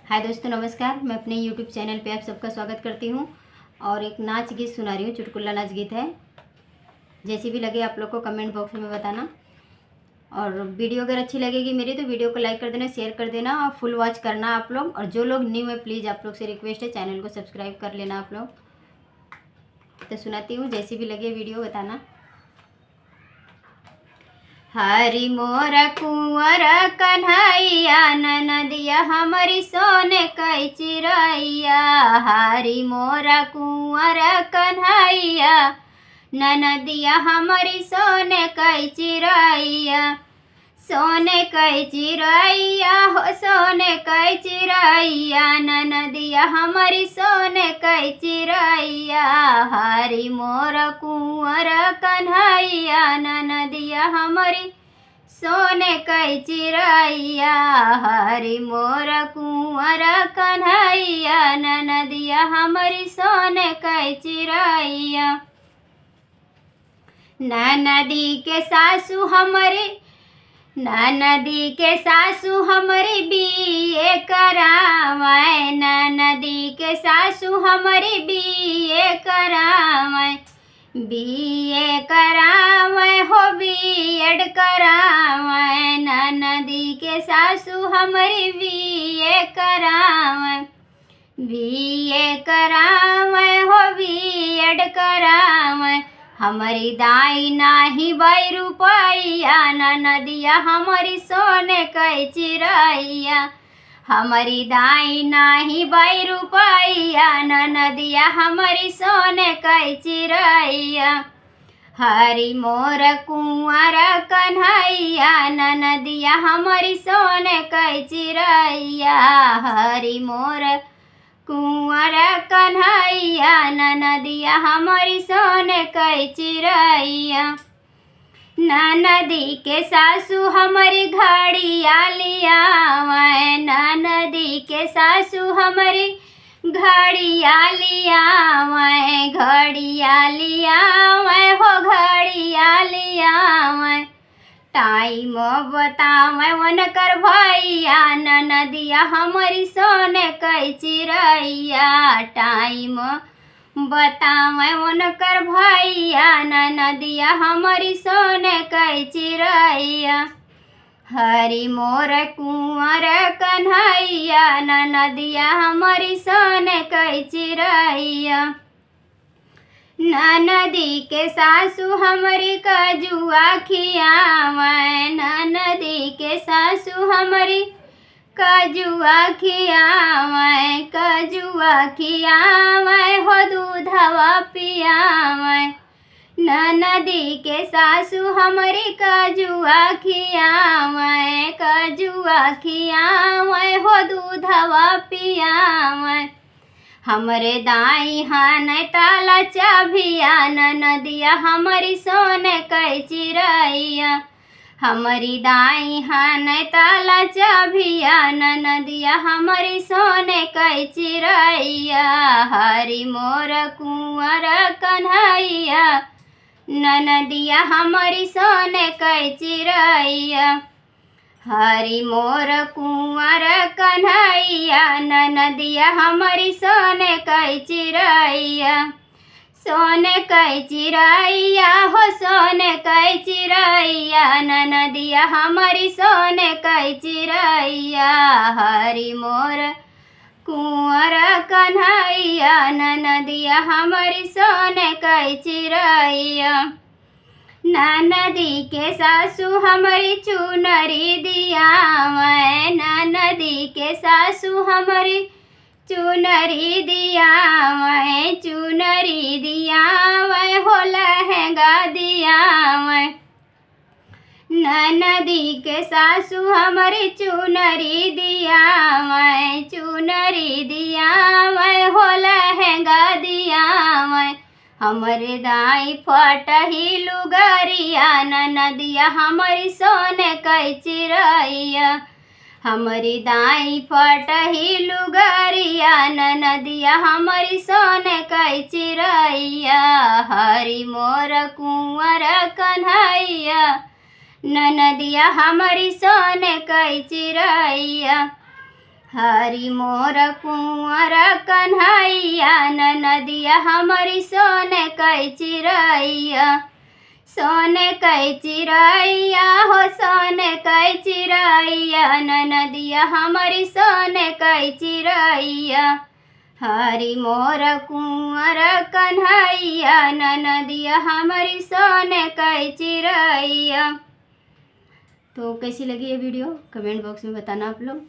हाय दोस्तों, नमस्कार। मैं अपने यूट्यूब चैनल पे आप सबका स्वागत करती हूँ और एक नाच गीत सुना रही हूँ। चुटकुला नाच गीत है। जैसी भी लगे आप लोग को कमेंट बॉक्स में बताना। और वीडियो अगर अच्छी लगेगी मेरी तो वीडियो को लाइक कर देना, शेयर कर देना और फुल वॉच करना आप लोग। और जो लोग न्यू है प्लीज़ आप लोग से रिक्वेस्ट है, चैनल को सब्सक्राइब कर लेना आप लोग। तो सुनाती हूँ, जैसी भी लगे वीडियो बताना। हरि मोर कुंवर कन्हैया, ननदिया हमारी सोने कई चिरैया। हरि मोर कुंवर कन्हैया, ननदिया हमारी सोने कई चिरैया। सोने कई चिरैया हो सोने कई चिरैया, ननदिया हमारी सोने कई चिरैया। हरि मोर कुंवर कन्हैया, ननदिया हमारी सोने कई चिरैया। हरि मोर कुंवर कन्हैया, ननदिया हमारी सोने कई चिरैया। ननदी के सासू हमारी बीए करावै। ननदी के सासू हमारी बीए करावै। बीए करावै हो बीएड करावै। ननदी के सासू हमारी बीए करावै। बीए करावै हो बीएड करावै। हमारी दाई नाही बाई रुपैया, ननदिया हमारी सोने कई चिरैया। हमारी दाई नाही बाई रुपैया, ननदिया हमारी सोने कई चिरैया। हरि मोर कुंवर कन्हैया, ननदिया हमारी सोने कई चिरैया। हरि मोर कुंवर कन्हैया, ननदिया हमारी सोने कई चिरैया। ननदी के सासू हमारी घड़ियालियावै। ननदी के सासू हमारी घड़ियालियावै। घड़ियालियावै हो घड़ियालियावै। टाइम बतावै वनकर भैया, ननदिया हमारी सोने कई चिरैया। टाइम बतावै वनकर भैया, ननदिया हमारी सोने कई चिरैया। हरि मोर कुंवर कन्हैया, ननदिया हमारी सोने कई चिरैया। ननदी के सासू हमारी कजुआ खियावै। ननदी के सासू हमारी कजुआ खियावै। कजुआ खियावै हो दूधवा पियावै। ननदी के सासू हमारी कजुआ खियावै। कजुआ खियावै हो दूधवा पियावै। हमरे दाई हानै ताला चाभिया, ननदिया हमारी सोने कई चिरैया। हमारी दाई हानै ताला चाभिया, ननदिया हमारी सोने कई चिरैया। हरि मोर कुंवर कन्हैया, ननदिया हमारी सोने कई चिरैया। हरि मोर कुंवर कन्हैया, ननदिया हमारी सोने कई चिरैया। सोने कई चिरैया हो सोने कई चिरैया, ननदिया हमारी सोने कई चिरैया। हरि मोर कुंवर कन्हैया, ननदिया हमारी सोने कई चिरैया। ननदी के सासू हमारी चुनरी दियावै। ननदी के सासू हमारी चुनरी दियावै। चुनरी दियावै हो लहंगा दियावै। ननदी के सासू हमारी चुनरी दियावै। चुनरी दियावै हो लहंगा दियावै। हमरे दाई फटही लुगरिया, ननदिया हमारी सोने कई चिरैया। हमारी दाई फटही लुगरिया, ननदिया हमारी सोने कई चिरैया। हरि मोर कुंवर कन्हैया, ननदिया हमारी सोने कई चिरैया। हरी मोर कुंवर कन्हैया नदिया हमारी सोने कई चिरैया, सोने कई चिरैया हो सोने कई चिरैया नदिया हमारी सोने कई चिरैया। हरी मोर कुंवर कन्हैया नदिया हमारी सोने कई चिरैया। तो कैसी लगी ये वीडियो कमेंट बॉक्स में बताना आप लोग।